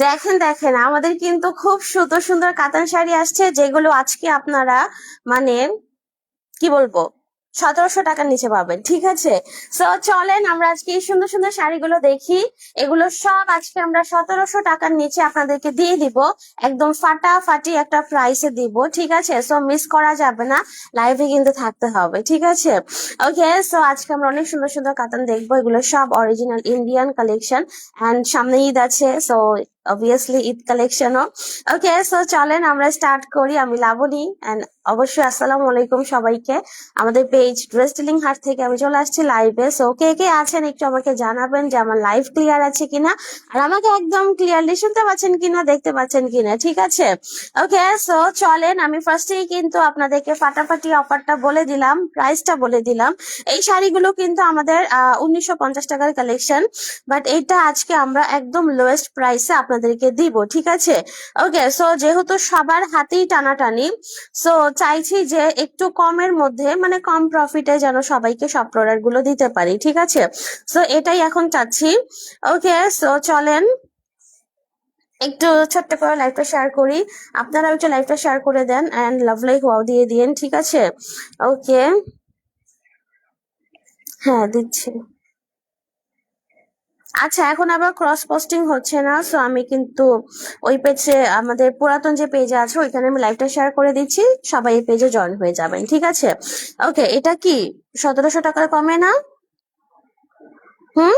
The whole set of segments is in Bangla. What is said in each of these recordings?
দেখেন দেখেন, আমাদের কিন্তু খুব সুন্দর সুন্দর কাতান শাড়ি আসছে, যেগুলো আজকে আপনারা মানে কি বলবো 1700 টাকার নিচে পাবেন, ঠিক আছে। সো চলেন আমরা আজকে এই সুন্দর সুন্দর শাড়িগুলো দেখি। এগুলো সব আজকে আমরা 1700 টাকার নিচে আপনাদেরকে দিয়ে দিব, একদম ফাটাফাটি একটা প্রাইসে দিব, ঠিক আছে। সো মিস করা যাবে না, লাইভে কিন্তু থাকতে হবে, ঠিক আছে। ওকে, সো আজকে আমরা অনেক সুন্দর সুন্দর কাতান দেখবো, এগুলো সব অরিজিনাল ইন্ডিয়ান কালেকশন। অ্যান্ড সামনে ঈদ আছে, সো অবভিয়াসলি ঈদ কালেকশনও। ওকে, সো চলেন আমরা স্টার্ট করি। আমি লাবণী, এন্ড অবশ্যই আসসালামু আলাইকুম সবাইকে। আমাদের পেজ ড্রেস ডিলিং হাট থেকে আমি চলে আসছি লাইভে। সো কে কে আছেন একটু আমাকে জানাবেন যে আমার লাইভ ক্লিয়ার আছে কিনা, আর আমাকে একদম ক্লিয়ারলি শুনতে পাচ্ছেন কিনা, দেখতে পাচ্ছেন কিনা, ঠিক আছে। ওকে, সো চলেন আমি ফার্স্টেই কিন্তু আপনাদেরকে ফাটাফাটি অফারটা বলে দিলাম, প্রাইসটা বলে দিলাম। এই শাড়িগুলো কিন্তু আমাদের 1950 টাকার কালেকশন, বাট এটা আজকে আমরা একদম লোয়েস্ট প্রাইসে আপনাদেরকে দিব, ঠিক আছে। ওকে, সো যেহেতু সবার হাতেই টানাটানি, সো চাইছি যে একটু কমের মধ্যে মানে কম প্রফিটে যেন সবাইকে সব প্রোডাক্ট গুলো দিতে পারি, ঠিক আছে। সো এটাই এখন চাচ্ছি। ওকে, সো চলেন একটু ছোট্ট করে লাইভটা শেয়ার করি। আপনারা একটু লাইভটা শেয়ার করে দেন এন্ড লাভ লাইক ওয়াও দিয়ে দিন, ঠিক আছে। ওকে, হ্যাঁ দিচ্ছি। আচ্ছা, এখন আবার ক্রস পোস্টিং হচ্ছে না, সো আমি কিন্তু ওই পেজে, আমাদের পুরাতন যে পেজে আছে ওইখানে আমি লাইভটা শেয়ার করে দিচ্ছি, সবাই এই পেজে জয়েন হয়ে যাবেন, ঠিক আছে। ওকে, এটা কি 1700 টাকার কমে না? হুম,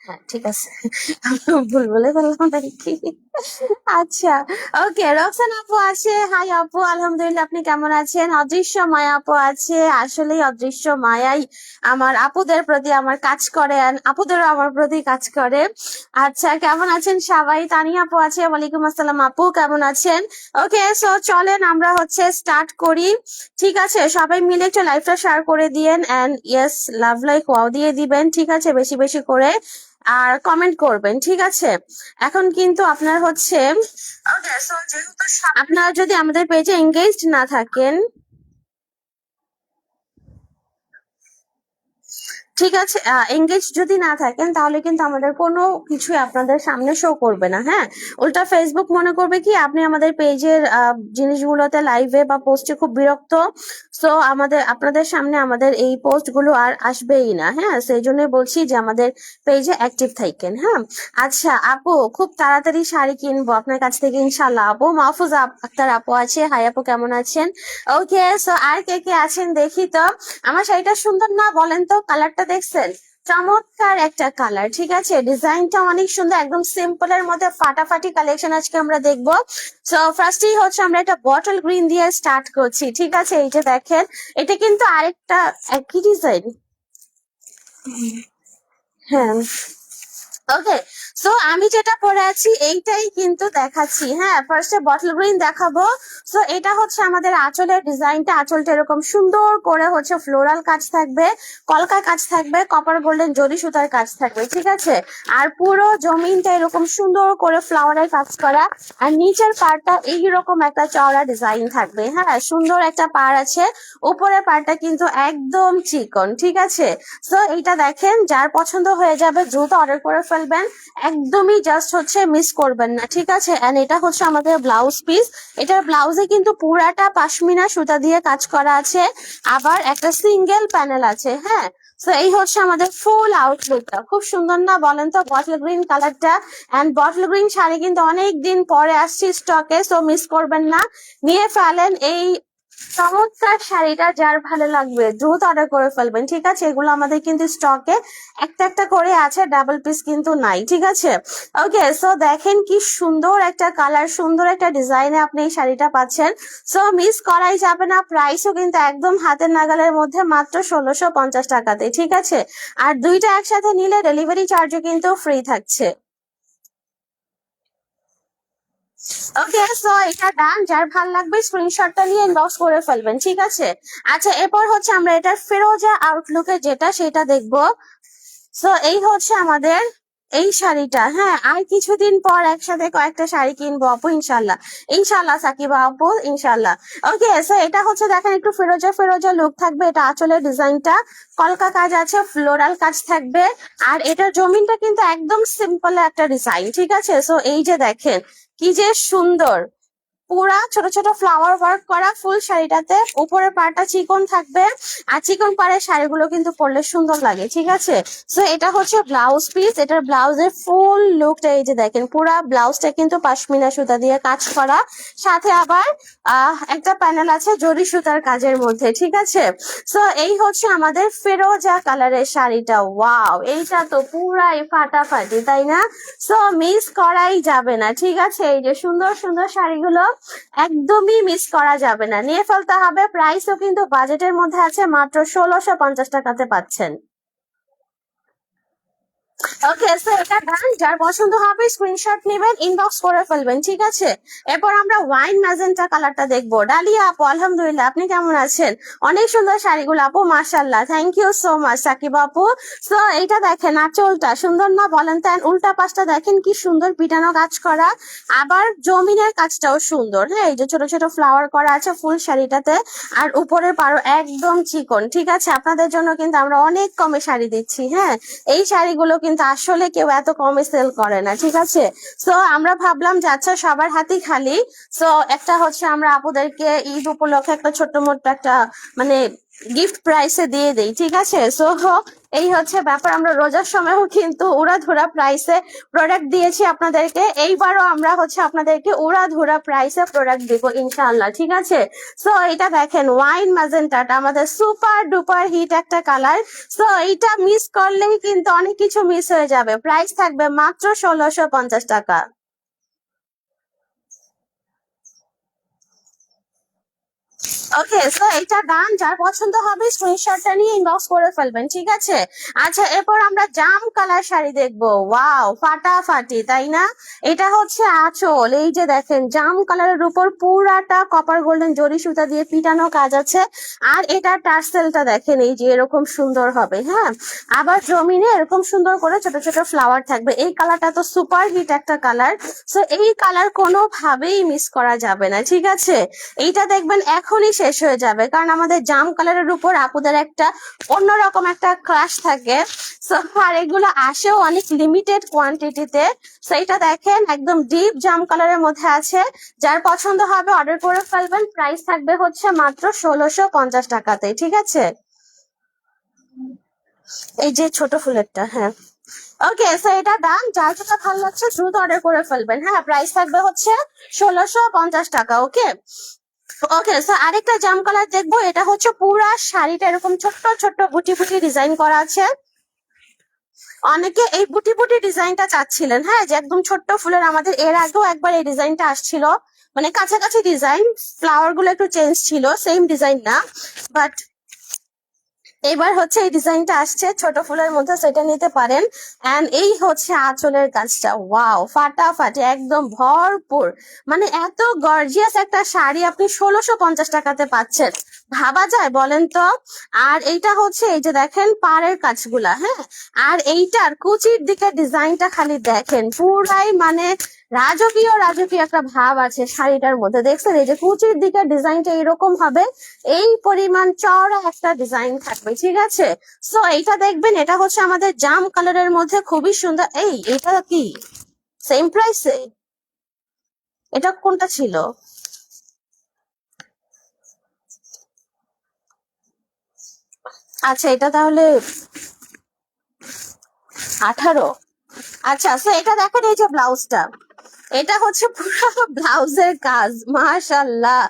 হ্যাঁ ঠিক আছে। ভুল বলে ফেললাম নাকি? আচ্ছা, ওকে, রক্সান আপু আছে। হাই আপু, আলহামদুলিল্লাহ, আপনি কেমন আছেন? অদৃশ্য মায়া আপু আছে। আসলেই অদৃশ্য মায়াই আমার আপুদের প্রতি আমার কাজ করে, and আপুদেরও আমার প্রতি কাজ করে। আচ্ছা, কেমন আছেন সবাই? তানিয়া আপু আছে। ওয়ালাইকুম আসসালাম আপু, কেমন আছেন? ওকে, সো চলেন আমরা হচ্ছে স্টার্ট করি, ঠিক আছে। সবাই মিলে একটু লাইভটা শেয়ার করে দিয়েন, and yes love like wow দিয়ে দিবেন, ঠিক আছে, বেশি বেশি করে। আর কমেন্ট করবেন, ঠিক আছে। এখন কিন্তু আপনার হচ্ছে আপনারা যদি আমাদের পেজে এঙ্গেজড না থাকেন, ঠিক আছে, এঙ্গেজ যদি না থাকেন তাহলে কিন্তু আমাদের কোনো কিছুই আপনাদের সামনে শো করবে না, হ্যাঁ। উল্টা ফেসবুক মনে করবে কি আপনি আমাদের পেজের জিনিসগুলোতে লাইভে বা পোস্টে খুব বিরক্ত, সো আমাদের আপনাদের সামনে আমাদের এই পোস্ট গুলো আর আসবেই না, হ্যাঁ। সেই জন্যই বলছি যে আমাদের পেজে অ্যাক্টিভ থাকেন, হ্যাঁ। আচ্ছা আপু, খুব তাড়াতাড়ি শাড়ি কিনবো আপনার কাছ থেকে ইনশাল্লাহ। আপু মাহফুজ আক্তার আপু আছে। হাই আপু, কেমন আছেন? ওকে, সো আর কে কে আছেন দেখি তো। আমার শাড়িটা সুন্দর না বলেন তো? কালারটা দেখছেন? চমৎকার একটা কালার, ঠিক আছে। ডিজাইনটা অনেক সুন্দর, একদম সিম্পল এর মধ্যে ফাটাফাটি কালেকশন আজকে আমরা দেখবো। সো ফার্স্টেই হচ্ছে আমরা একটা বটল গ্রিন দিয়ে স্টার্ট করছি, ঠিক আছে। এই যে দেখেন, এটা কিন্তু আরেকটা একই ডিজাইন। হ্যাঁ, ওকে, সো আমি যেটা পরে আছি এইটাই কিন্তু দেখাচ্ছি, হ্যাঁ। ফার্স্টে বটল গ্রিন দেখাবো। সো এটা হচ্ছে আমাদের আঁচলের ডিজাইনটা, আঁচলটা এরকম সুন্দর করে হচ্ছে ফ্লোরাল কাজ থাকবে, কলকা কাজ থাকবে, কপার গোল্ডেন জরি সুতার কাজ থাকবে, ঠিক আছে। আর পুরো জমিনটা এরকম সুন্দর করে ফ্লাওয়ারের কাজ করা, আর নিচের পাড়টা এইরকম একটা চওড়া ডিজাইন থাকবে, হ্যাঁ। সুন্দর একটা পাড় আছে, উপরের পাড়টা কিন্তু একদম চিকন, ঠিক আছে। সো এইটা দেখেন, যার পছন্দ হয়ে যাবে দ্রুত অর্ডার করে ফেলবেন, একদমই জাস্ট হচ্ছে মিস করবেন না, ঠিক আছে। এন্ড এটা হচ্ছে আমাদের ব্লাউজ পিস। এটার ব্লাউজে কিন্তু পুরাটা পাশমিনা সুতা দিয়ে কাজ করা আছে, আবার একটা সিঙ্গেল প্যানেল আছে, হ্যাঁ। তো এই হচ্ছে আমাদের ফুল আউটলুকটা, খুব সুন্দর না বলেন তো বটল গ্রিন কালারটা? এন্ড বটল গ্রিন শাড়ি কিন্তু অনেক দিন পরে আসছে স্টকে, সো মিস করবেন না, নিয়ে ফেলেন এই চমৎকার শাড়িটা। যার ভালো লাগবে দ্রুত অর্ডার করে ফেলবেন, ঠিক আছে। এগুলো আমাদের কিন্তু স্টকে একটা একটা করে আছে, ডাবল পিস কিন্তু নাই, ঠিক আছে। ওকে, সো দেখেন কি সুন্দর একটা কালার, সুন্দর একটা ডিজাইনে আপনি এই শাড়িটা পাচ্ছেন। সো মিস করাই যাবে না, প্রাইসও কিন্তু একদম হাতের নাগালের মধ্যে, মাত্র 1650 টাকাতে, ঠিক আছে। আর দুইটা একসাথে নিলে ডেলিভারি চার্জও কিন্তু ফ্রি থাকছে। ওকে, সো এটা ডান, যার ভাল লাগবে স্ক্রিনশটটা নিয়ে ইনবক্স করে ফেলবেন, ঠিক আছে। আচ্ছা, এরপর হচ্ছে আমরা এটার ফিরোজা আউটলুকে যেটা সেটা দেখবো। সো এই হচ্ছে আমাদের এই শাড়িটা, হ্যাঁ, আর কিছুদিন পর একসাথে কয়েকটা শাড়ি কিনবো আপু, ইনশাল্লাহ। ইনশাল্লাহ সাকিবা আপু, ইনশাল্লাহ। ওকে, সো এটা হচ্ছে দেখেন একটু ফিরোজা ফিরোজা লুক থাকবে, এটা আঁচলের ডিজাইনটা কলকা কাজ আছে, ফ্লোরাল কাজ থাকবে। আর এটার জমিনটা কিন্তু একদম সিম্পল একটা ডিজাইন, ঠিক আছে। সো এই যে দেখেন কি যে সুন্দর, পুরা ছোট ছোট ফ্লাওয়ার ওয়ার্ক করা ফুল শাড়িটাতে, উপরের পাড়টা চিকন থাকবে। আর চিকন পাড়ের শাড়িগুলো কিন্তু পরলে সুন্দর লাগে, ঠিক আছে। সো এটা হচ্ছে ব্লাউজ পিস, এটার ব্লাউজের ফুল লুকটা এই যে দেখেন, পুরা ব্লাউজটা কিন্তু পাশমিনা সুতা দিয়ে কাজ করা, সাথে আবার একটা প্যানেল আছে জরি সুতার কাজের মধ্যে, ঠিক আছে। সো এই হচ্ছে আমাদের ফেরোজা কালারের শাড়িটা। ওয়াও, এইটা তো পুরাই ফাটাফাটি, তাই না? সো মিস করাই যাবে না, ঠিক আছে। এই যে সুন্দর সুন্দর শাড়িগুলো একদমই মিস করা যাবে না, নিয়ে ফেলতে হবে। প্রাইসও কিন্তু বাজেটের মধ্যে আছে, মাত্র 1650 টাকাতে পাচ্ছেন। ওকে, সো এটা ডান। যার পছন্দ হবে স্ক্রিনশট নেবেন, ইনবক্স করে ফেলবেন, ঠিক আছে। এরপর আমরা ওয়াইন ম্যাজেন্টা কালারটা দেখবো। ডালিয়া আপু, আলহামদুলিল্লাহ, আপনি কেমন আছেন? অনেক সুন্দর শাড়িগুলো আপু, মাশাআল্লাহ, thank you so much Sakib আপু। সো এইটা দেখেন, আঁচলটা সুন্দর না বলেন? তাই উল্টা পাশটা দেখেন কি সুন্দর পিটানো কাজ করা, আবার জমিনের কাজটাও সুন্দর। হ্যাঁ, এই যে ছোট ছোট ফ্লাওয়ার করা আছে ফুল শাড়িটাতে, আর উপরের পাড়ো একদম চিকন, ঠিক আছে। আপনাদের জন্য কিন্তু আমরা অনেক কমে শাড়ি দিচ্ছি। হ্যাঁ, এই শাড়িগুলো কিন্তু আসলে কেউ এত কমে সেল করে না, ঠিক আছে। সো আমরা ভাবলাম যে আচ্ছা সবার হাতেই খালি, সো একটা হচ্ছে আমরা আপুদেরকে ঈদ উপলক্ষে একটা ছোট্ট মোট্ট একটা মানে গিফট প্রাইসে দিয়ে দেই, ঠিক আছে। সো এই হচ্ছে ব্যাপার, আমরা রোজার সময়ও কিন্তু উড়াধুরা প্রাইসে প্রোডাক্ট দিয়েছি আপনাদেরকে, এইবারও আমরা হচ্ছে আপনাদেরকে উড়াধুরা প্রাইসে প্রোডাক্ট দিব ইনশাআল্লাহ, ঠিক আছে। সো এটা দেখেন ওয়াইন ম্যাজেন্টাটা আমাদের সুপার ডুপার হিট একটা কালার। সো এইটা মিস করলেই কিন্তু অনেক কিছু মিস হয়ে যাবে। প্রাইস থাকবে মাত্র 1650 টাকা। ওকে, সো এটা ডান। যার পছন্দ হবে স্ক্রিনশটটা নিয়ে ইনবক্স করে ফেলবেন, ঠিক আছে। আচ্ছা, এরপর আমরা জাম কালার শাড়ি দেখবো। ওয়াও, ফাটাফাটি, তাই না? এটা হচ্ছে আঁচল, এই যে দেখেন জাম কালারের উপর পুরাটা কপার গোল্ডেন জরি সুতা দিয়ে পিটানো কাজ আছে। আর এটা টার্সেলটা দেখেন, এই যে এরকম সুন্দর হবে। হ্যাঁ, আবার জমিনে এরকম সুন্দর করে ছোট ছোট ফ্লাওয়ার থাকবে। এই কালারটা তো সুপার হিট একটা কালার। সো এই কালার কোনোভাবেই মিস করা যাবে না, ঠিক আছে। এইটা দেখবেন এখনই শেষ হয়ে যাবে, কারণ আমাদের জাম কালারের উপর আপুদের একটা অন্যরকম একটা ক্রাশ থাকে। সো আর এগুলো আসেও অনেক লিমিটেড কোয়ান্টিটিতে। সো এটা দেখেন একদম ডিপ জাম কালারের মধ্যে আছে। যার পছন্দ হবে অর্ডার করে ফেলবেন। প্রাইস থাকবে হচ্ছে মাত্র 1650 টাকাতে, ঠিক আছে। এই যে ছোট ফুলেরটা, হ্যাঁ। ওকে, সো এটা ডান। যার যেটা ভালো লাগছে দ্রুত অর্ডার করে ফেলবেন। হ্যাঁ, প্রাইস থাকবে হচ্ছে 1650 টাকা। ওকে। ওকে, সো আরেকটা জাম কালার দেখবো। এটা হচ্ছে পুরা শাড়িটা এরকম ছোট্ট ছোট্ট বুটি বুটি ডিজাইন করা আছে। অনেকে এই বুটি বুটি ডিজাইনটা চাচ্ছিলেন, হ্যাঁ, যে একদম ছোট্ট ফুলের। আমাদের এর আগেও একবার এই ডিজাইনটা আসছিল, মানে কাছাকাছি ডিজাইন, ফ্লাওয়ার গুলো একটু চেঞ্জ ছিল, সেম ডিজাইন না। বাট এবার হচ্ছে এই ডিজাইনটা আসছে ছোট ফুলের মধ্যে, সেটা নিতে পারেন। এন্ড এই হচ্ছে আঁচলের কাজটা। ওয়াও, ফাটাফাটি, একদম ভরপুর, মানে এত গর্জিয়াস একটা শাড়ি আপনি 1650 টাকাতে পাচ্ছেন। ভাবা যায় বলেন তো? আর এইটা হচ্ছে এই যে দেখেন পাড়ের কাজগুলা, হ্যাঁ। আর এইটার কুচির দিকে ডিজাইনটা খালি দেখেন, পুরাই মানে রাজকীয় রাজকীয় একটা ভাব আছে শাড়িটার মধ্যে। দেখছেন এই যে কুচির দিকে ডিজাইনটা এরকম হবে, এই পরিমাণ চওড়া একটা ডিজাইন থাকবে, ঠিক আছে। সো এইটা দেখবেন, এটা হচ্ছে আমাদের জাম কালারের মধ্যে খুবই সুন্দর। এই এটা কি সেম প্রাইসে? এটা কোনটা ছিল? আচ্ছা, এটা তাহলে 18। আচ্ছা, তো এটা দেখেন এই যে ব্লাউজটা, এটা হচ্ছে পুরো ব্লাউজের কাজ, মাশাআল্লাহ,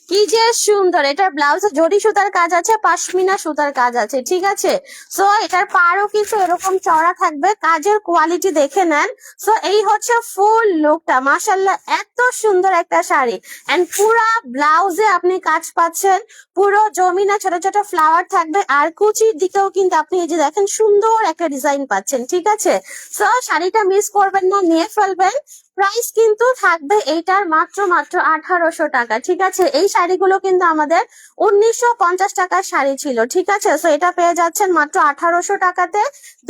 কি যে সুন্দর। এটার ব্লাউজে জরি সুতার কাজ আছে, পাশমিনা সুতার কাজ আছে, ঠিক আছে। সো এটার পাড়ও কিন্তু এরকম চওড়া থাকবে, কাজের কোয়ালিটি দেখে নেন। সো এই হচ্ছে ফুল লুকটা, মাশাআল্লাহ, এত সুন্দর একটা শাড়ি। এন্ড পুরা ব্লাউজে আপনি কাজ পাচ্ছেন, পুরো জমিনা ছোট ছোট ফ্লাওয়ার থাকবে। আর কুচির দিকেও কিন্তু আপনি এই যে দেখেন সুন্দর একটা ডিজাইন পাচ্ছেন, ঠিক আছে। সো শাড়িটা মিস করবেন না, নিয়ে ফেলবেন। প্রাইস কিন্তু থাকবে এইটার মাত্র মাত্র 1800 টাকা। ঠিক আছে, এই শাড়িগুলো কিন্তু আমাদের 1950 টাকার শাড়ি ছিল। ঠিক আছে, তো এটা পেয়ে যাচ্ছেন মাত্র 1800 টাকাতে।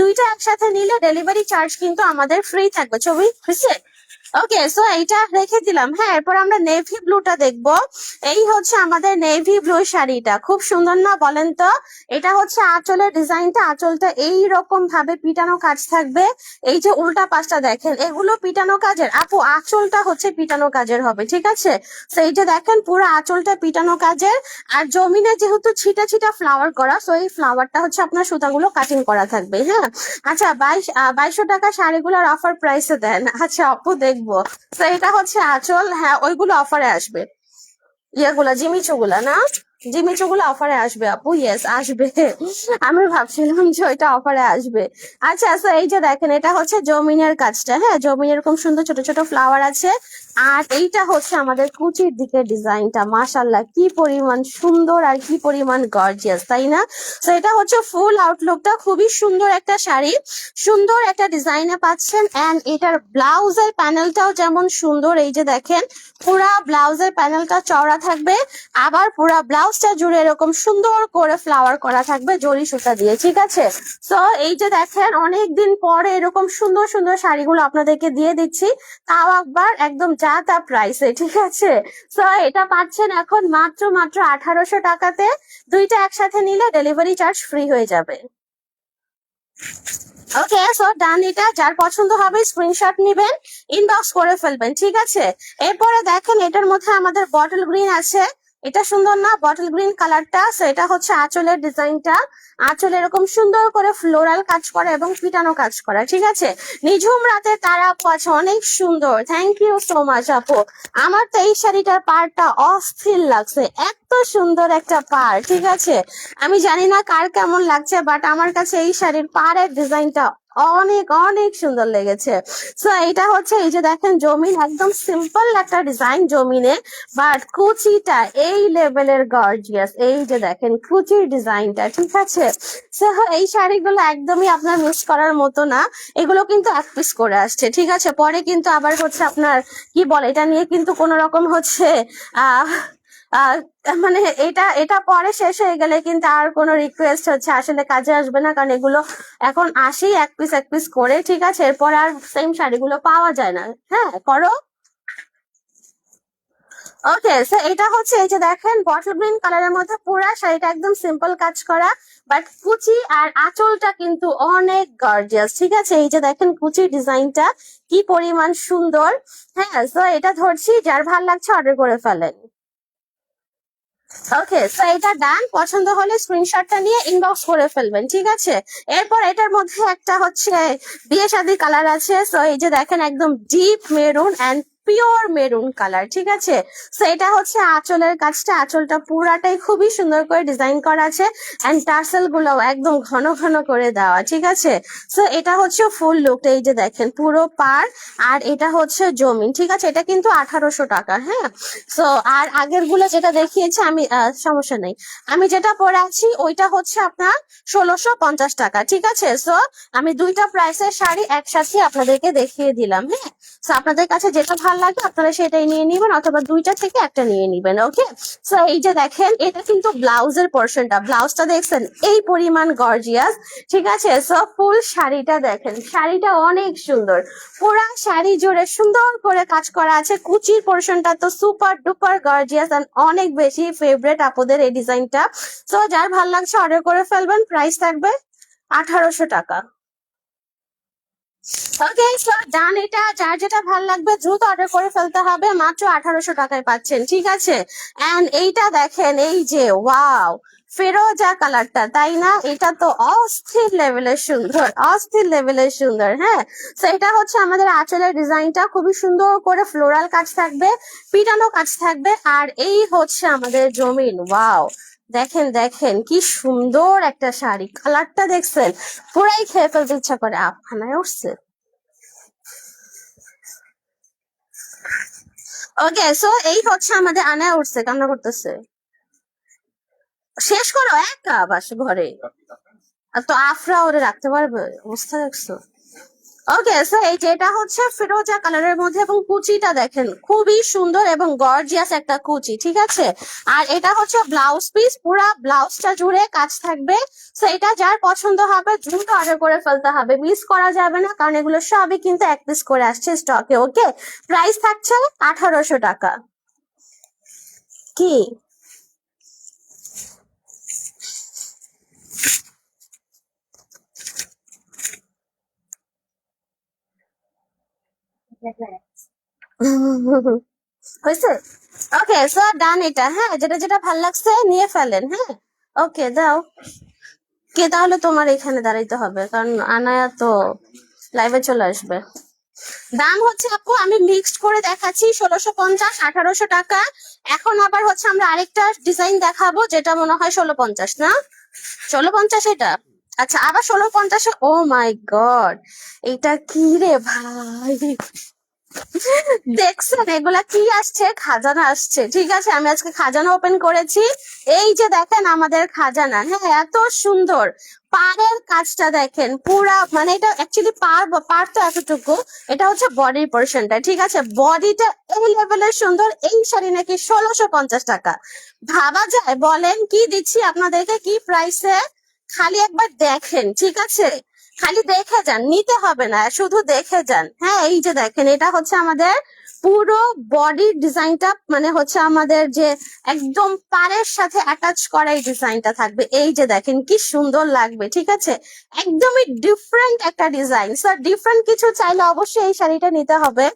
দুইটা একসাথে নিলে ডেলিভারি চার্জ কিন্তু আমাদের ফ্রি থাকবে। ছবি হয়েছে? ওকে, সো এইটা রেখে দিলাম। হ্যাঁ, এরপর আমরা নেভি ব্লুটা দেখবো। এই হচ্ছে আমাদের নেভি ব্লু শাড়িটা, খুব সুন্দর না বলেন তো? এটা হচ্ছে আঁচলের ডিজাইনটা, আঁচলটা এই রকম ভাবে পিটানো কাজ থাকবে। এই যে উল্টা পাশটা দেখেন, এগুলো পিটানো কাজের। আপু, আঁচলটা হচ্ছে পিটানো কাজের হবে। ঠিক আছে, তো এই যে দেখেন পুরো আঁচলটা পিটানো কাজের। আর জমিনে যেহেতু ছিটা ছিটা ফ্লাওয়ার করা, তো এই ফ্লাওয়ারটা হচ্ছে আপনার সুতাগুলো কাটিং করা থাকবে। হ্যাঁ, আচ্ছা, 2200 টাকা শাড়িগুলোর অফার প্রাইসে দেন। আচ্ছা আপু, দেখবো। তো এটা হচ্ছে আঁচল। হ্যাঁ, ওইগুলো অফারে আসবে। ইয়েগুলা জিমিচুগুলা না, জিমিচুগুলো অফারে আসবে আপু। ইয়েস, আসবে। আমি ভাবছিলাম যে ওইটা অফারে আসবে। আচ্ছা, তো এই যে দেখেন, এটা হচ্ছে জমিনের কাজটা। হ্যাঁ, জমিন এরকম সুন্দর ছোট ছোট ফ্লাওয়ার আছে। আর এইটা হচ্ছে আমাদের কুচির দিকে ডিজাইনটা, মাশাল্লাহ কি পরিমাণ সুন্দর আর কি পরিমাণ গর্জিয়াস, তাই না? তো এটা হচ্ছে ফুল আউটলুকটা, খুবই সুন্দর একটা শাড়ি, সুন্দর একটা ডিজাইনে পাচ্ছেন। এন্ড এটার ব্লাউজের প্যানেলটাও যেমন সুন্দর। এই যে দেখেন, পুরা ব্লাউজের প্যানেলটা চওড়া থাকবে, আবার পুরা ব্লাউজটা জুড়ে এরকম সুন্দর করে ফ্লাওয়ার করা থাকবে জরি সুতা দিয়ে। ঠিক আছে, তো এই যে দেখেন, অনেকদিন পরে এরকম সুন্দর সুন্দর শাড়িগুলো আপনাদেরকে দিয়ে দিচ্ছি, তাও একবার একদম যা তা প্রাইসে। ঠিক আছে, তো এটা পাচ্ছেন এখন মাত্র মাত্র 1800 টাকাতে। দুইটা একসাথে নিলে ডেলিভারি চার্জ ফ্রি হয়ে যাবে। ওকে, সো ডান। এটা যার পছন্দ হবে স্ক্রিনশট নিবেন, ইনবক্স করে ফেলবেন। ঠিক আছে, এরপরে দেখেন, এটার মধ্যে আমাদের বটল গ্রিন আছে। এটা সুন্দর না বটল গ্রিন কালারটা? সো এটা হচ্ছে আঁচলের ডিজাইনটা, আঁচলে এরকম সুন্দর করে ফ্লোরাল কাজ করা এবং পিটানো কাজ করা। ঠিক আছে, নিঝুম রাতে তারা আপু আছে, অনেক সুন্দর। থ্যাংক ইউ সো মাচ আপু। আমার তো এই শাড়িটার পাড়টা অস্থির লাগছে, এত সুন্দর একটা পাড়। ঠিক আছে, আমি জানি না কার কেমন লাগছে, বাট আমার কাছে এই শাড়ির পাড়ের ডিজাইনটা অনেক অনেক সুন্দর লেগেছে। সো এটা হচ্ছে, এই যে দেখেন, জমিন একদম সিম্পল একটা ডিজাইন জমিনে, বাট কুচিটা এই লেভেলের গর্জিয়াস। এই যে দেখেন কুচির ডিজাইনটা। ঠিক আছে, সো এই শাড়িগুলো একদমই আপনার মিস করার মতো না। এগুলো কিন্তু এক পিস করে আসছে। ঠিক আছে, পরে কিন্তু আবার হচ্ছে আপনার কি বলে, এটা নিয়ে কিন্তু কোনো রকম হচ্ছে আহ আহ মানে এটা এটা পরে শেষ হয়ে গেলে কিন্তু আর কোনো রিকোয়েস্ট হচ্ছে আসলে কাজে আসবে না, কারণ এগুলো এখন আসেই এক পিস এক পিস করে। ঠিক আছে, এরপর আর সেম শাড়িগুলো পাওয়া যায় না। হ্যাঁ, করো। ওকে, সো এটা হচ্ছে, এই যে দেখেন, বটল গ্রিন কালারের মধ্যে পুরা শাড়িটা একদম সিম্পল কাজ করা, বাট কুচি আর আঁচলটা কিন্তু অনেক গর্জিয়াস। ঠিক আছে, এই যে দেখেন কুচির ডিজাইনটা কি পরিমাণ সুন্দর। হ্যাঁ, সো এটা ধরছি, যার ভাল লাগছে অর্ডার করে ফেলেন। ওকে, তো এটা ডান। পছন্দ হলে স্ক্রিনশটটা নিয়ে ইনবক্স করে ফেলবেন। ঠিক আছে, এরপর এটার মধ্যে একটা হচ্ছে বিয়ে শাদী কালার আছে। তো এই যে দেখেন, একদম deep maroon and pure maroon colour. ঠিক আছে, তো এটা হচ্ছে আঁচলের কাজটা, আঁচলটা পুরাটাই খুবই সুন্দর করে ডিজাইন করা আছে, এন্ড টার্সেল গুলো একদম ঘন ঘন করে দেওয়া। ঠিক আছে, তো এটা হচ্ছে ফুল লুকটা। এই যে দেখেন পুরো পার, আর এটা হচ্ছে জমিন। ঠিক আছে, এটা কিন্তু 1800 টাকা। হ্যাঁ, তো আর আগের গুলো যেটা দেখিয়েছি আমি, সমস্যা নেই, আমি যেটা পরে আছি ওইটা হচ্ছে আপনার 1650 টাকা। ঠিক আছে, সো আমি দুইটা প্রাইসের শাড়ি একসাথে আপনাদেরকে দেখিয়ে দিলাম। হ্যাঁ, তো আপনাদের কাছে যেটা ভালো লাগে আপনারা সেটাই নিয়ে নিবেন, অথবা দুইটা থেকে একটা নিয়ে নিবেন। ওকে, সো এই যে দেখেন, এটা কিন্তু ব্লাউজের পোর্শনটা, ব্লাউজটা দেখছেন এই পরিমাণ গর্জিয়াস। ঠিক আছে, সো ফুল শাড়িটা দেখেন, শাড়িটা অনেক সুন্দর, পুরা শাড়ি জুড়ে সুন্দর করে কাজ করা আছে। কুচির পোর্শনটা তো সুপার ডুপার গর্জিয়াস, এন্ড অনেক বেশি ফেভারিট আপুদের এই ডিজাইনটা। তো যার ভাল লাগছে অর্ডার করে ফেলবেন, প্রাইস থাকবে 1800 টাকা। ওকে, সো ডান। এটা যার যেটা ভাল লাগবে দ্রুত অর্ডার করে ফেলতে হবে, মাত্র 1800 টাকায় পাচ্ছেন। ঠিক আছে, এন্ড এইটা দেখেন, এই যে ওয়াও, ফেরোজা কালারটা, তাই না? এটা তো অস্থির লেভেলের সুন্দর, অস্থির লেভেলের সুন্দর। হ্যাঁ, তো এটা হচ্ছে আমাদের আঁচলের ডিজাইনটা, খুবই সুন্দর করে ফ্লোরাল কাজ থাকবে, পিটানো কাজ থাকবে। আর এই হচ্ছে আমাদের জমিন। ওয়াও, দেখেন দেখেন কি সুন্দর একটা শাড়ি, কালারটা দেখছেন, পুরাই খেয়ে ফেলতে ইচ্ছা করে। আফখানায় উঠছে। ওকে, সো এই হচ্ছে আমাদের আনায়া উঠছে, কান্না করতেছে। শেষ করো, একা বাস ঘরে। আর তো আফরা ওরে রাখতে পারবে? অবস্থা দেখছো। ওকে, সো এই যেটা হচ্ছে ফিরোজা কালারের মধ্যে, এবং কুচিটা দেখেন খুবই সুন্দর এবং গর্জিয়াস একটা কুচি, ঠিক আছে। আর এটা হচ্ছে ব্লাউজ পিস, পুরা ব্লাউজটা জুড়ে কাজ থাকবে। সো এটা যার পছন্দ হবে দ্রুত অর্ডার করে ফেলতে হবে, মিস করা যাবে না, কারণ এগুলো সবই কিন্তু এক পিস করে আসছে স্টকে। ওকে, প্রাইস থাকছে 1800 টাকা। কি হয়েছে? ওকে, সো ডান এটা। হ্যাঁ, যেটা যেটা ভাল লাগছে নিয়ে ফেলেন। হ্যাঁ, ওকে দাও। কে তাহলে তোমার এখানে দাঁড়াইতে হবে, কারণ আনায়া তো লাইভে চলে আসবে। দাম হচ্ছে আপু আমি মিক্সড করে দেখাচ্ছি 1650, 1800 টাকা। এখন আবার হচ্ছে আমরা আরেকটা ডিজাইন দেখাবো, যেটা মনে হয় 1650 না? 1650 এটা। আচ্ছা, আবার 1650। ও মাই গড, এটা কি রে ভাই! দেখছেন এগুলা কি আসছে? খাজানা আসছে, ঠিক আছে। আমি আজকে খাজানা ওপেন করেছি। এই যে দেখেন আমাদের খাজানা। হ্যাঁ, এত সুন্দর পাড়ের কাজটা দেখেন পুরা, মানে এটা অ্যাকচুয়ালি পার তো এতটুকু, এটা হচ্ছে বডির পোর্শনটা, ঠিক আছে। বডিটা এই লেভেলের সুন্দর। এই শাড়ি নাকি 1650 টাকা। ভাবা যায়? বলেন কি দিচ্ছি আপনাদেরকে, কি প্রাইসে? খালি একবার দেখেন, ঠিক আছে। খালি দেখে যান, নিতে হবে না, শুধু দেখে যান। হ্যাঁ, এই যে দেখেন এটা হচ্ছে আমাদের পুরো বডি ডিজাইনটা, মানে হচ্ছে আমাদের যে একদম পাড়ের সাথে অ্যাটাচ করা এই ডিজাইনটা থাকবে। এই যে দেখেন কি সুন্দর লাগবে, ঠিক আছে। একদমই ডিফারেন্ট একটা ডিজাইন। স্যার ডিফারেন্ট কিছু চাইলে অবশ্যই এই শাড়িটা নিতে হবে,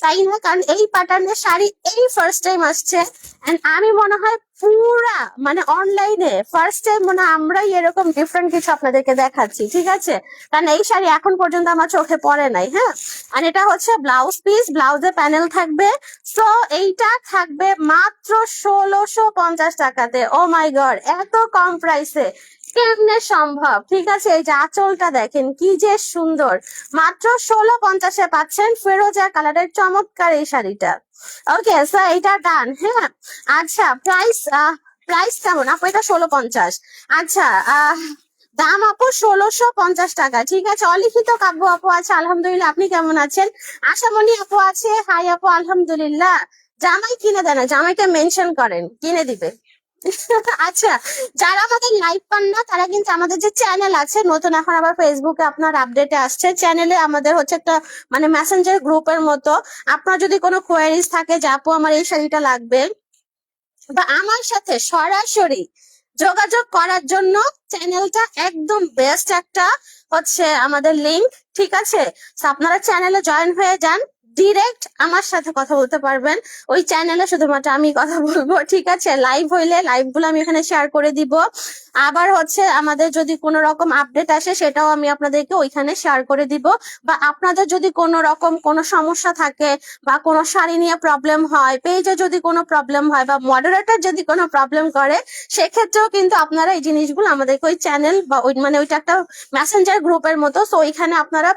তাই না? কারণ এই প্যাটার্নের শাড়ি এই ফার্স্ট টাইম আসছে। এন্ড আমি মনে হয় পুরা, মানে অনলাইনে ফার্স্ট টাইম মনে হয় আমরাই এরকম ডিফারেন্ট কিছু আপনাদেরকে দেখাচ্ছি, ঠিক আছে। কারণ এই শাড়ি এখন পর্যন্ত আমার চোখে পড়ে নাই। হ্যাঁ, আর এটা হচ্ছে ব্লাউজ পিস, ব্লাউজে প্যানেল থাকবে। সো এইটা থাকবে মাত্র 1650 টাকাতে। ও মাই গড, এত কম প্রাইসে কেমনে সম্ভব? ঠিক আছে, এই যে আঁচলটা দেখেন কি যে সুন্দর। মাত্র 1650-এ পাচ্ছেন ফিরোজা কালারের চমৎকার এই শাড়িটা। ওকে, সো এটা ডান। হ্যাঁ, আচ্ছা প্রাইস, প্রাইস কেমন আপু? এটা 1650। আচ্ছা, দাম আপু 1650 টাকা, ঠিক আছে। অলিখিত কাব্য আপু আছে, আলহামদুলিল্লাহ। আপনি কেমন আছেন? আশামণি আপু আছে, হাই আপু, আলহামদুলিল্লাহ। জামাই কিনে দেন, জামাইটা মেনশন করেন, কিনে দিবে। আচ্ছা, যারা আমাদের লাইভ পান না তারা কিন্তু আমাদের যে চ্যানেল আছে, নতুন এখন আবার ফেসবুকে আপনার আপডেটে আসছে, চ্যানেলে আমাদের হচ্ছে একটা মানে মেসেঞ্জার গ্রুপের মতো। আপনার যদি কোনো কোয়ারিজ থাকে যে আপু আমার এই শাড়িটা লাগবে, বা আমার সাথে সরাসরি যোগাযোগ করার জন্য চ্যানেলটা একদম বেস্ট একটা হচ্ছে আমাদের লিংক, ঠিক আছে। তো আপনারা চ্যানেলে জয়েন হয়ে যান, ডিরেক্ট আমার সাথে কথা বলতে পারবেন। ওই চ্যানেলে শুধুমাত্র আমি কথা বলবো, ঠিক আছে। লাইভ হইলে লাইভ গুলো আমি এখানে শেয়ার করে দিব। আবার হচ্ছে আমাদের যদি কোনো রকম আপডেট আসে সেটাও আমি আপনাদেরকে ওইখানে শেয়ার করে দিব। বা আপনাদের যদি কোনো রকম কোনো সমস্যা থাকে, বা কোনো শাড়ি নিয়ে প্রবলেম হয়, পেজে যদি কোনো প্রবলেম হয়, বা মডারেটর যদি কোনো প্রবলেম করে, সেক্ষেত্রেও কিন্তু আপনারা এই জিনিসগুলো আমাদেরকে ওই চ্যানেল বা ওই মানে ওইটা একটা মেসেঞ্জার গ্রুপের মতো, সো ওইখানে আপনারা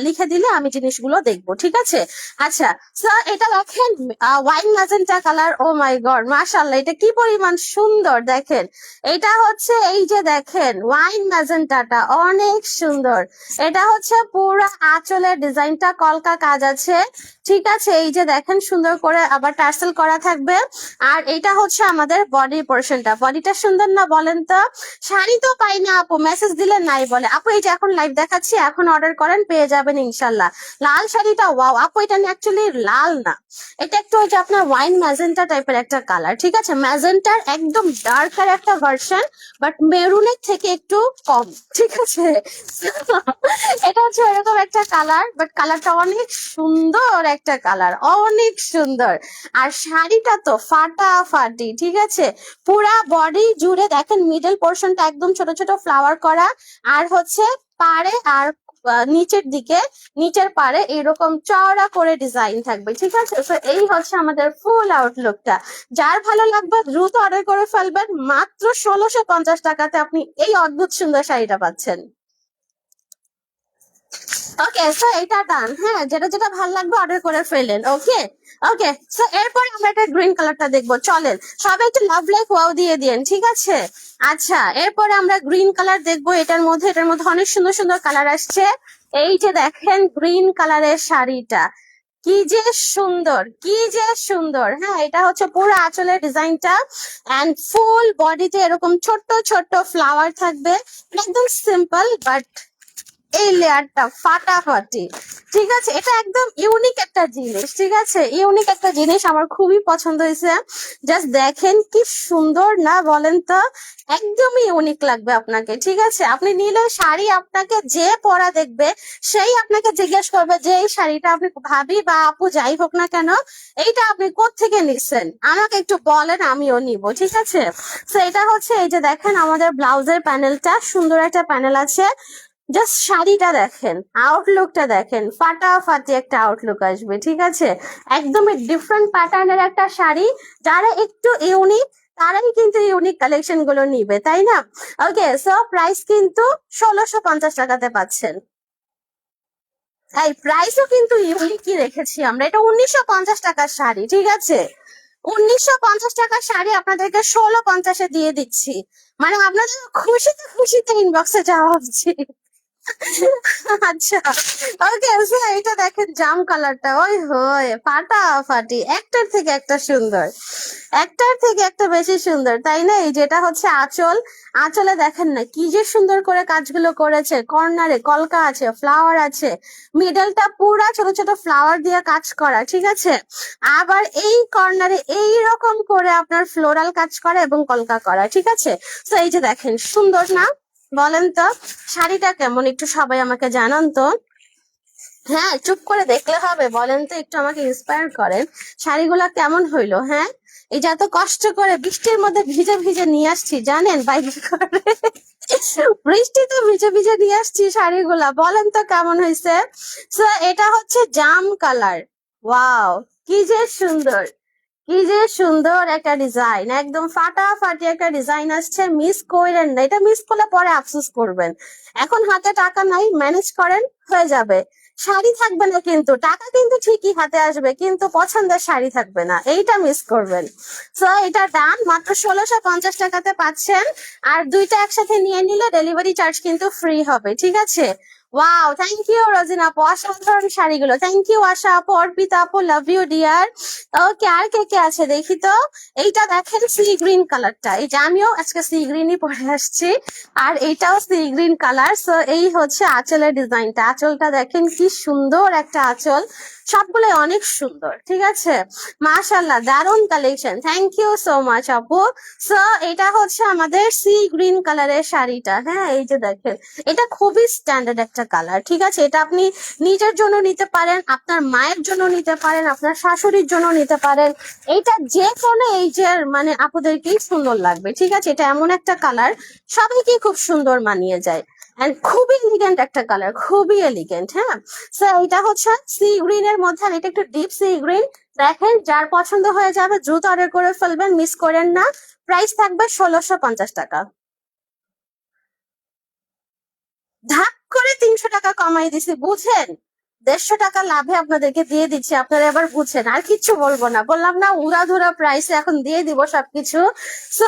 লিখে দিলে আমি জিনিসগুলো দেখবো, ঠিক আছে। আচ্ছা, স্যার এটা দেখেন ওয়াইন ম্যাজেন্টা কালার। ও মাই গড, মাশাআল্লাহ, এটা কি পরিমাণ সুন্দর দেখেন। এটা হচ্ছে এই যে দেখেন ওয়াইন ম্যাজেন্টাটা অনেক সুন্দর। এটা হচ্ছে পুরো আঁচলের ডিজাইনটা কলকা কাজ আছে, ঠিক আছে। এই যে দেখেন সুন্দর করে আবার টার্সেল করা থাকবে। আর এটা হচ্ছে আমাদের বডি পোর্শনটা। বডিটা সুন্দর না বলেন তো? শাড়ি তো পাই না আপু, মেসেজ দিলে নাই বলে। আপু এই যে এখন লাইভ দেখাচ্ছি, এখন অর্ডার করেন, পেয়ে যাবেন ইনশাল্লাহ। লাল শাড়িটা ওয়াও আপু, এটা অ্যাকচুয়ালি লাল না, এটা একটু ওই যে আপনার ওয়াইন ম্যাজেন্টা টাইপের একটা কালার, ঠিক আছে। ম্যাজেন্টার একদম ডার্কার একটা ভার্সন, বাট মেরুনের থেকে একটু কম, ঠিক আছে। এটা হচ্ছে এরকম একটা কালার, বাট কালারটা অনেক সুন্দর একটা কালার, অনেক সুন্দর। আর শাড়িটা তো ফাটাফাটি, ঠিক আছে। পুরা বডি জুড়ে দেখেন মিডল পোর্শনটা একদম ছোট ছোট ফ্লাওয়ার করা, আর হচ্ছে পাড়ে আর নিচের দিকে, নিচের পাড়ে এরকম চওড়া করে ডিজাইন থাকবে, ঠিক আছে। তো এই হচ্ছে আমাদের ফুল আউটলুকটা। যার ভালো লাগবে দ্রুত অর্ডার করে ফেলবেন, মাত্র 1650 টাকাতে আপনি এই অদ্ভুত সুন্দর শাড়িটা পাচ্ছেন। ওকে, সো এটা ডান। হ্যাঁ, যেটা যেটা ভালো লাগবে অর্ডার করে ফেলেন। ওকে, ওকে, সো এরপর আমরা একটা গ্রিন কালারটা দেখবো, চলেন। সবাই একটু লাভ লাইক ওয়াও দিয়ে দিন, ঠিক আছে। আচ্ছা, এরপরে আমরা গ্রিন কালার দেখবো। এটার মধ্যে অনেক সুন্দর সুন্দর কালার আসছে। এই যে দেখেন গ্রিন কালারের শাড়িটা, কি যে সুন্দর, কি যে সুন্দর। হ্যাঁ, এটা হচ্ছে পুরো আঁচলের ডিজাইনটা, এন্ড ফুল বডিতে এরকম ছোট্ট ছোট্ট ফ্লাওয়ার থাকবে, একদম সিম্পল বাট এই লেয়ারটা ফাটাফাটি। ঠিক আছে, এটা একদম ইউনিক একটা জিনিস। ঠিক আছে, ইউনিক একটা জিনিস, আমার খুবই পছন্দ হয়েছে। জাস্ট দেখেন কি সুন্দর না, বলেন তো? একদমই ইউনিক লাগবে আপনাকে। ঠিক আছে, আপনি নিলে শাড়ি আপনাকে যে পরা দেখবে সেই আপনাকে জিজ্ঞেস করবে যে এই শাড়িটা আপনি ভাবি বা আপু যাই হোক না কেন, এইটা আপনি কোত্থেকে নিচ্ছেন, আমাকে একটু বলেন, আমিও নিব। ঠিক আছে, তো এটা হচ্ছে, এই যে দেখেন আমাদের ব্লাউজের প্যানেলটা, সুন্দর একটা প্যানেল আছে। জাস্ট শাড়িটা দেখেন, আউটলুকটা দেখেন, ফাটাফাটি একটা আউটলুক আসবে। ঠিক আছে, একদমই ডিফারেন্ট প্যাটার্নের একটা শাড়ি। যারা একটু ইউনিক তারাই কিন্তু ইউনিক কালেকশন গুলো নিবে, তাই না? ওকে, সো প্রাইস কিন্তু 1650 টাকাতে পাচ্ছেন। এই প্রাইসও কিন্তু ইউনিকই রেখেছি আমরা, এটা 1950 টাকার শাড়ি। ঠিক আছে, 1950 টাকার শাড়ি আপনাদেরকে 1650-এ দিয়ে দিচ্ছি। মানে আপনাদের খুশিতে খুশিতে ইনবক্সে যাওয়া উচিত। আচ্ছা, ওকে, এটা দেখেন জাম কালারটা, ওই হয় ফাটাফাটি, একটার থেকে একটা সুন্দর, একটার থেকে একটা বেশি সুন্দর, তাই না? এই যেটা হচ্ছে আঁচল, আঁচলে দেখেন না কি যে সুন্দর করে কাজগুলো করেছে, কর্নারে কলকা আছে, ফ্লাওয়ার আছে, মিডলটা পুরা ছোট ছোট ফ্লাওয়ার দিয়ে কাজ করা। ঠিক আছে, আবার এই কর্নারে এই রকম করে আপনার ফ্লোরাল কাজ করা এবং কলকা করা। ঠিক আছে, তো এই যে দেখেন সুন্দর না, বলেন তো শাড়িটা কেমন, একটু সবাই আমাকে জানান তো। হ্যাঁ, চুপ করে দেখলে হবে, বলেন তো, একটু আমাকে ইন্সপায়ার করেন, শাড়িগুলা কেমন হইলো? হ্যাঁ, এই যে এত কষ্ট করে বৃষ্টির মধ্যে ভিজে ভিজে নিয়ে আসছি, জানেন, বাইকে করে বৃষ্টিতে ভিজে ভিজে নিয়ে আসছি শাড়িগুলা, বলেন তো কেমন হয়েছে? তো এটা হচ্ছে জাম কালার, ওয়াও, কি যে সুন্দর, কি যে সুন্দর একটা ডিজাইন, একদম ফাটাফাটি একটা ডিজাইন আসছে। মিস করেন না, এটা মিস করলে পরে আফসোস করবেন। এখন হাতে টাকা নাই, ম্যানেজ করেন, হয়ে যাবে। শাড়ি থাকবে না কিন্তু টাকা কিন্তু ঠিকই হাতে আসবে, কিন্তু পছন্দের শাড়ি থাকবে না, এইটা মিস করবেন। তো এটা ডান, মাত্র 1650 টাকাতে পাচ্ছেন। আর দুইটা একসাথে নিয়ে নিলে ডেলিভারি চার্জ কিন্তু ফ্রি হবে। ঠিক আছে, ওয়াও, থ্যাংক ইউ রোজিনা আপু, অসাধারণ শাড়িগুলো, থ্যাংক ইউ আশা আপু, অর্পিতা আপু, লাভ ইউ ডিয়ার। ওকে, আর কে কে আছে দেখি তো। এইটা দেখেন সি গ্রিন কালারটা, এই যে আমিও আজকে সি গ্রিনই পরে আসছি, আর এইটাও সি গ্রিন কালার। সো এই হচ্ছে আঁচলের ডিজাইনটা, আঁচলটা দেখেন কি সুন্দর একটা আঁচল, সবগুলো অনেক সুন্দর। ঠিক আছে, মাশাল্লাহ, দারুন collection, thank you so much আপু। সো এটা হচ্ছে আমাদের সি গ্রিন কালারের শাড়িটা। হ্যাঁ, এই যে দেখেন, এটা খুবই স্ট্যান্ডার্ড একটা কালার। ঠিক আছে, এটা আপনি নিজের জন্য নিতে পারেন, আপনার মায়ের জন্য নিতে পারেন, আপনার শাশুড়ির জন্য নিতে পারেন, এইটা যে কোনো এইজের মানে আপুদেরকেই সুন্দর লাগবে। ঠিক আছে, এটা এমন একটা কালার সবাইকে খুব সুন্দর মানিয়ে যায়, এন্ড খুবই এলিগেন্ট একটা কালার, খুবই এলিগেন্ট। হ্যাঁ, সো এটা হচ্ছে সি গ্রিন এর মধ্যে, আর এটা একটু ডিপ সি গ্রিন। দেখেন, যার পছন্দ হয়ে যাবে দ্রুত অর্ডার করে ফেলবেন, মিস করেন না। প্রাইস থাকবে 1650 টাকা। ধাপ করে 300 টাকা কমাই দিছি, বুঝেন? 150 টাকা লাভে আপনাদেরকে দিয়ে দিচ্ছি, আপনারা এবার বুঝছেন, আর কিচ্ছু বলবো না, বললাম না উড়াধুরা প্রাইসে এখন দিয়ে দিব সবকিছু। So,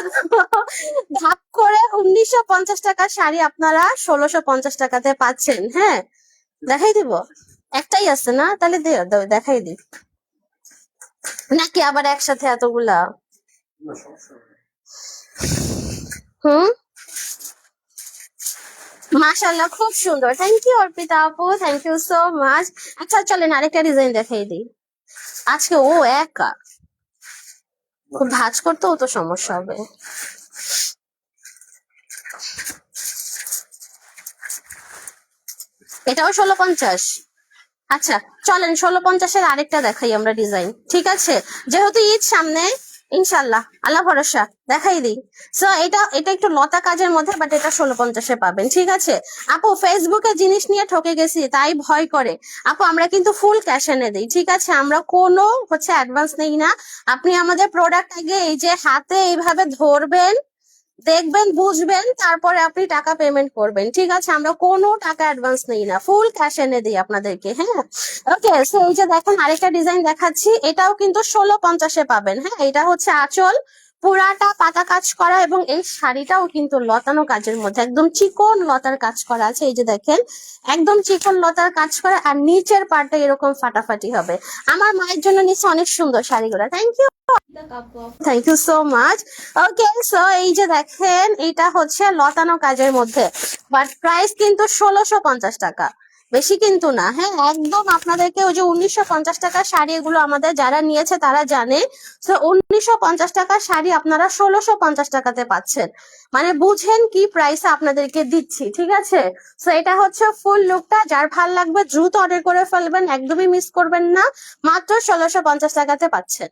ধাপ করে 1950 টাকার শাড়ি আপনারা 1650 টাকাতে পাচ্ছেন। হ্যাঁ, দেখাই দিব, একটাই আছে না, তাহলে দেখাই দিই, নাকি আবার একসাথে এতগুলা? হুম, মাশাল্লাহ, খুব সুন্দর, থ্যাংক ইউ অর্পিতা আপু, থ্যাংক ইউ সো মাচ। আচ্ছা চলেন আরেকটা ডিজাইন দেখাই দিই। আজকে ও একা, খুব ভাঁজ করতেও তো সমস্যা হবে। এটাও 1650। আচ্ছা, চলেন 1650-এর আরেকটা দেখাই আমরা ডিজাইন। ঠিক আছে, যেহেতু ঈদ সামনে, ইনশাল্লাহ, আল্লাহ ভরসা, দেখাই দিই। সো এটা এটা একটু লতা কাজের মধ্যে, বাট এটা 1650-এ পাবেন। ঠিক আছে আপু, ফেসবুকে জিনিস নিয়ে ঠকে গেছি তাই ভয় করে। আপু, আমরা কিন্তু ফুল ক্যাশ এনে দিই। ঠিক আছে, আমরা কোনো হচ্ছে অ্যাডভান্স নেই না। আপনি আমাদের প্রোডাক্ট আগে এই যে হাতে এইভাবে ধরবেন, দেখবেন, বুঝবেন, তারপরে আপনি টাকা পেমেন্ট করবেন। ঠিক আছে, আমরা কোনো টাকা অ্যাডভান্স নেই না, ফুল ক্যাশ এনে দিই আপনাদেরকে। হ্যাঁ, ওকে, সো এই যে দেখেন আরেকটা ডিজাইন দেখাচ্ছি, এটাও কিন্তু 1650-এ পাবেন। হ্যাঁ, এটা হচ্ছে আঁচল, পুরাটা পাতা কাজ করা, এবং এই শাড়িটাও কিন্তু লতানো কাজের মধ্যে একদম চিকন লতার কাজ করা আছে। এই যে দেখেন, একদম চিকন লতার কাজ করা, আর নিচের পার্টটা এরকম ফাটাফাটি হবে। আমার মায়ের জন্য নিচ্ছে অনেক সুন্দর শাড়িগুলো। Thank you, thank you so much. Okay, so এই যে দেখেন, এটা হচ্ছে লতানো কাজের মধ্যে, বাট প্রাইস কিন্তু 1650 টাকা, বেশি কিন্তু না। হ্যাঁ, একদম আপনাদেরকে ওই যে 1950 টাকার শাড়ি, এগুলো আমাদের যারা নিয়েছে তারা জানে। তো 1950 টাকার শাড়ি আপনারা 1650 টাকাতে পাচ্ছেন, মানে বুঝেন কি প্রাইসে আপনাদেরকে দিচ্ছি, ঠিক আছে? তো এটা হচ্ছে ফুল লুকটা, যার ভাল লাগবে দ্রুত অর্ডার করে ফেলবেন, একদমই মিস করবেন না। মাত্র 1650 টাকাতে পাচ্ছেন।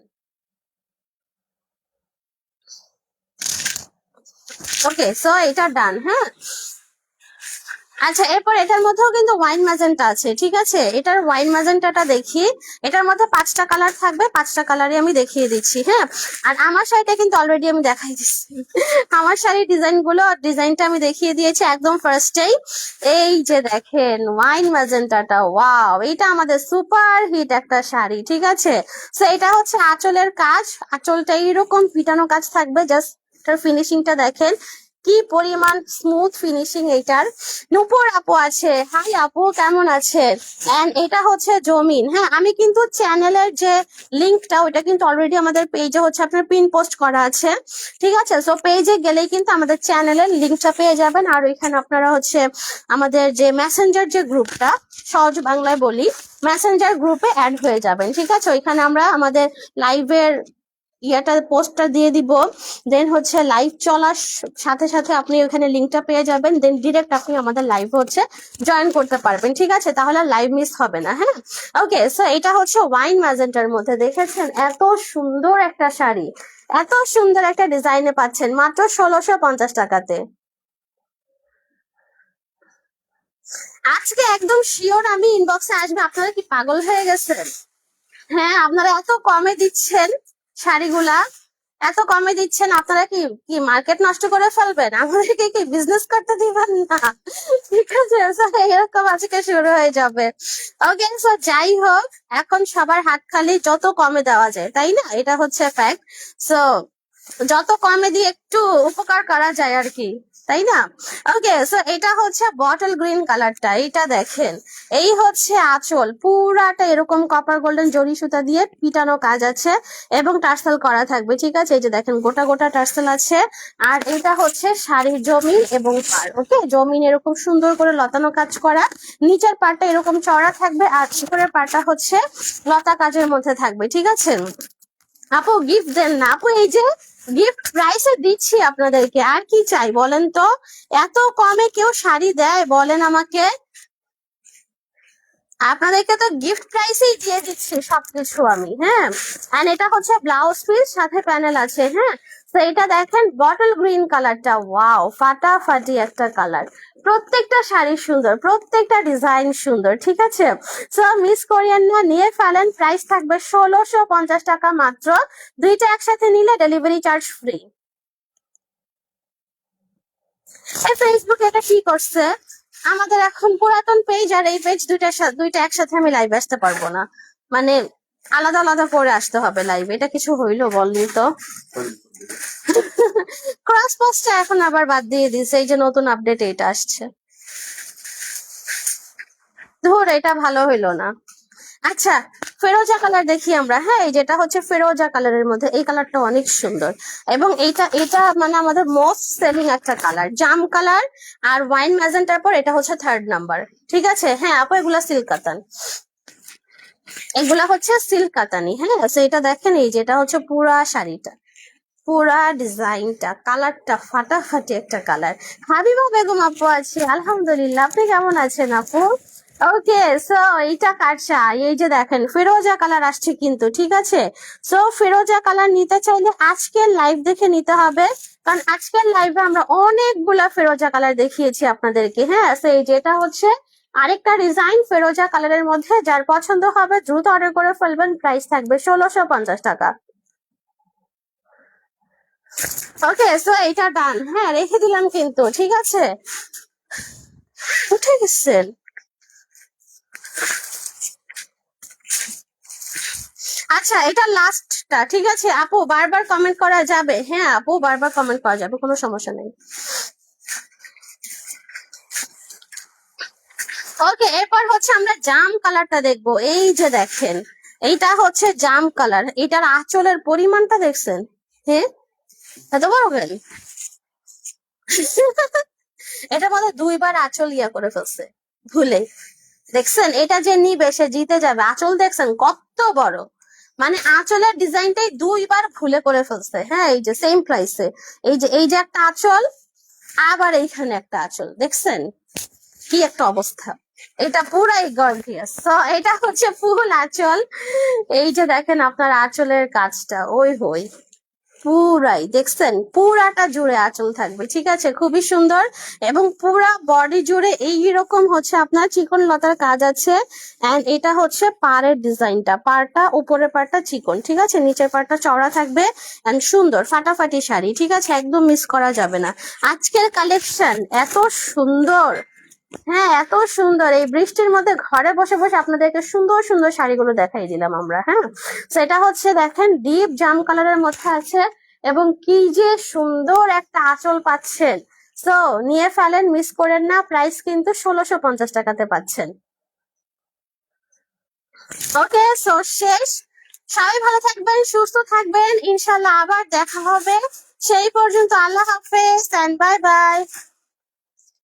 ওকে, সো এটা ডান। হ্যাঁ, আচ্ছা, এরপর এটার মধ্যেও কিন্তু ওয়াইন ম্যাজেন্টা আছে, ঠিক আছে? এটার ওয়াইন ম্যাজেন্টাটা দেখি। এটার মধ্যে 5টা কালার থাকবে, 5টা কালারই আমি দেখিয়ে দিচ্ছি। হ্যাঁ, আর আমার শাড়িটা কিন্তু অলরেডি আমি দেখাই দিচ্ছি। আমার শাড়ির ডিজাইনটা আমি দেখিয়ে দিয়েছি একদম ফার্স্টেই। এই যে দেখেন ওয়াইন ম্যাজেন্টাটা, ওয়াও, এটা আমাদের সুপার হিট একটা শাড়ি, ঠিক আছে? তো এটা হচ্ছে আঁচলের কাজ, আঁচলটা এইরকম পিটানো কাজ থাকবে। জাস্ট এটার ফিনিশিংটা দেখেন কি পরিমাণ স্মুথ ফিনিশিং এইটার। নূপুর আপু আছে, হাই আপু, কেমন আছেন? এন্ড এটা হচ্ছে জমিন। হ্যাঁ, আমি কিন্তু চ্যানেলের যে লিঙ্কটা, ওইটা কিন্তু অলরেডি আমাদের পেজে হচ্ছে আপনার পিন পোস্ট করা আছে, ঠিক আছে? সো পেজে গেলেই কিন্তু আমাদের চ্যানেলের লিঙ্কটা পেয়ে যাবেন, আর ওইখানে আপনারা হচ্ছে আমাদের যে মেসেঞ্জার যে গ্রুপটা, সহজ বাংলায় বলি, মেসেঞ্জার গ্রুপে অ্যাড হয়ে যাবেন, ঠিক আছে? ওইখানে আমরা আমাদের লাইভের ইয়াটা পোস্টটা দিয়ে দিব। দেন হচ্ছে লাইভ চলার সাথে সাথে আপনি ওখানে লিঙ্কটা পেয়ে যাবেন, দেন ডিরেক্ট আপনি আমাদের লাইভ হচ্ছে জয়েন করতে পারবেন, ঠিক আছে? তাহলে লাইভ মিস হবে না। হ্যাঁ, ওকে, সো এটা হচ্ছে ওয়াইন ম্যাজেন্টার মধ্যে, দেখেছেন এত সুন্দর একটা শাড়ি, এত সুন্দর একটা ডিজাইনে পাচ্ছেন মাত্র 1650 টাকাতে। আজকে একদম শিওর আমি ইনবক্সে আসবে। আপনারা কি পাগল হয়ে গেছেন? হ্যাঁ, আপনারা এত কমে দিচ্ছেন শাড়িগুলা, এত কমে দিচ্ছেন, আপনারা কি কি মার্কেট নষ্ট করে ফেলবেন? আমাদেরকে কি বিজনেস করতে দিবেন না? ঠিক আছে, so এরকম আজকে শুরু হয়ে যাবে। ওকে, সো যাই হোক, এখন সবার হাত খালি, যত কমে দেওয়া যায়, তাই না? এটা হচ্ছে ফ্যাক্ট। সো যত কমে দিয়ে একটু উপকার করা যায় আর কি, তাই না? ওকে, সো এটা হচ্ছে বটল গ্রিন কালারটা, এটা দেখেন, এই হচ্ছে আঁচল, পুরাটা এরকম কপার গোল্ডেন জরি সুতা দিয়ে পিটানো কাজ আছে, এবং টার্সেল করা থাকবে, ঠিক আছে? এই যে দেখেন গোটা গোটা টার্সেল আছে। আর এটা হচ্ছে শাড়ির জমিন এবং পার। ওকে, জমিন এরকম সুন্দর করে লতানো কাজ করা, নিচের পাড়টা এরকম চড়া থাকবে, আর উপরের পাড়টা হচ্ছে লতা কাজের মধ্যে থাকবে, ঠিক আছে? আপু গিফট দেন না আপু, এই যে গিফট প্রাইসে দিচ্ছি আপনাদেরকে, আর কি চাই বলেন তো? এত কমে কেউ শাড়ি দেয় বলেন আমাকে? আপনাদেরকে তো গিফট প্রাইসেই দিয়ে দিচ্ছি সবকিছু আমি। হ্যাঁ, এন্ড এটা হচ্ছে ব্লাউজ পিস, সাথে প্যানেল আছে। হ্যাঁ, তো এটা দেখেন বটল গ্রিন কালারটা, ওয়াও, ফাটাফাটি একটা কালার। প্রত্যেকটা শাড়ি সুন্দর, প্রত্যেকটা ডিজাইন সুন্দর, ঠিক আছে? সো মিস করিয়েন না, নিয়ে ফেলেন। প্রাইস থাকবে 1650 টাকা মাত্র, দুইটা একসাথে নিলে ডেলিভারি চার্জ ফ্রি। এই ফেসবুক এটা কি করছে? আমাদের এখন পুরাতন পেজ আর এই পেজ দুইটা একসাথে আমি লাইভ আসতে পারবো না, মানে আলাদা আলাদা করে আসতে হবে লাইভ। এটা কিছু হইলো বললি তো? ক্রস পোস্টটা এখন আবার বাদ দিয়ে দিছে, এই যে নতুন আপডেট এটা আসছে। ধর, এটা ভালো হইলো না। আচ্ছা, ফেরোজা কালার দেখি আমরা। হ্যাঁ, এই যেটা হচ্ছে ফেরোজা কালারের মধ্যে, এই কালারটা অনেক সুন্দর, এবং এটা এটা মানে আমাদের মোস্ট সেলিং একটা কালার, জাম কালার আর ওয়াইন ম্যাজেন্টার পর এটা হচ্ছে 3rd নাম্বার, ঠিক আছে? হ্যাঁ আপু, এগুলা সিল্ক কাতান, এগুলা হচ্ছে সিল্ক কাতানি। হ্যাঁ, তো এটা দেখেন, এই যেটা হচ্ছে পুরা শাড়িটা, পুরা ডিজাইনটা, কালারটা ফাটাফাটি একটা কালার। হাবিবা বেগম আপু আছে, আলহামদুলিল্লাহ, আপনি কেমন আছেন আপু? ওকে, সো এইটা কাটছা, এই যে দেখেন ফিরোজা কালার আসছে কিন্তু, ঠিক আছে? সো ফিরোজা কালার নিতে চাইলে আজকের লাইভ দেখে নিতে হবে, কারণ আজকের লাইভে আমরা অনেকগুলা ফিরোজা কালার দেখিয়েছি আপনাদেরকে। হ্যাঁ, সো এই যেটা হচ্ছে আরেকটা ডিজাইন ফিরোজা কালারের মধ্যে, যার পছন্দ হবে দ্রুত অর্ডার করে ফেলবেন। প্রাইস থাকবে 1650 টাকা। ওকে, সো এটা ডান। হ্যাঁ, রেখে দিলাম কিন্তু, ঠিক আছে? উঠে গেছেন? আচ্ছা, এটা লাস্ট একটা, ঠিক আছে আপু, বারবার কমেন্ট করা যাবে, হ্যাঁ আপু বারবার কমেন্ট করা যাবে, কোনো সমস্যা নেই। ওকে, এরপর হচ্ছে আমরা জাম কালারটা দেখবো। এই যে দেখেন, এইটা হচ্ছে জাম কালার, এটার আঁচলের পরিমাণটা দেখছেন? হ্যাঁ, এত বড় কেন? এটা বোধহয় 2বার আঁচল ইয়া করে ফেলছে ভুলে। দেখছেন, এটা যে নিবে সে জিতে যাবে। আঁচল দেখছেন কত বড়, মানে আঁচলের ডিজাইনটাই 2বার ভুলে করে ফেলছে। হ্যাঁ, এই যে সেম প্রাইসে, এই যে একটা আঁচল, আবার এইখানে একটা আঁচল, দেখছেন কি একটা অবস্থা। এটা পুরাই গর্জিয়াস। তো এটা হচ্ছে ফুল আঁচল। এই যে দেখেন আপনার আঁচলের কাজটা, ওই হই পুরাই দেখছেন, পুরাটা জুড়ে আঁচল থাকবে, ঠিক আছে, খুবই সুন্দর। এবং পুরা বডি জুড়ে এইরকম হচ্ছে আপনার চিকন লতার কাজ আছে। এন্ড এটা হচ্ছে পাড়ের ডিজাইনটা, পাড়টা উপরের পাড়টা চিকন, ঠিক আছে, নিচের পাড়টা চওড়া থাকবে। এন্ড সুন্দর ফাটাফাটি শাড়ি, ঠিক আছে, একদম মিস করা যাবে না। আজকের কালেকশন এত সুন্দর, হ্যাঁ এত সুন্দর, এই বৃষ্টির মধ্যে ঘরে বসে বসে আপনাদেরকে সুন্দর সুন্দর শাড়িগুলো দেখাই দিলাম আমরা। হ্যাঁ, সেটা হচ্ছে দেখেন ডিপ জাম কালারের মধ্যে আছে, এবং কি যে সুন্দর একটা আঁচল পাচ্ছেন। সো নিয়ে ফেলেন, মিস করেন না, প্রাইস কিন্তু 1650 টাকাতে পাচ্ছেন। ওকে, সো শেষ। সবাই ভালো থাকবেন, সুস্থ থাকবেন, ইনশাল্লাহ আবার দেখা হবে। সেই পর্যন্ত আল্লাহ হাফেজ এন্ড বাই বাই।